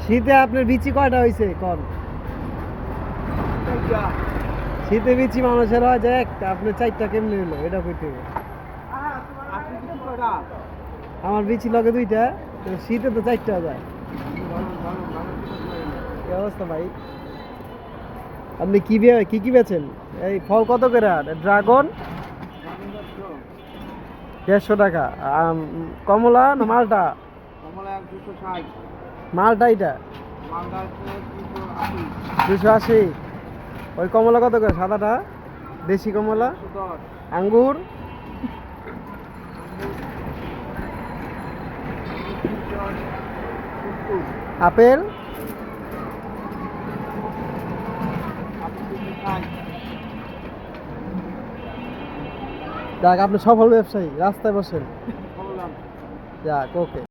শীতে আপনার বিচি কয়টা হয়েছে কন? শীতে বিচি মানুষের হয় যে একটা, আপনার 4টা কেমনি হলো এটা কইতে হবে। আমার বিচি লগে 2টা, শীতে তো 4টা যায়। কি অবস্থা ভাই? আপনি কি কি বেচেন? এই ফল কত করে? ড্রাগন 150 টাকা। কমলা না মালটা? মালটা এটা 280। ওই কমলা কত করে সাদাটা? দেশি কমলা। আঙ্গুর আপেল যাক, আপনি সফল ব্যবসায়ী, রাস্তায় বসেন। যাক, ওকে।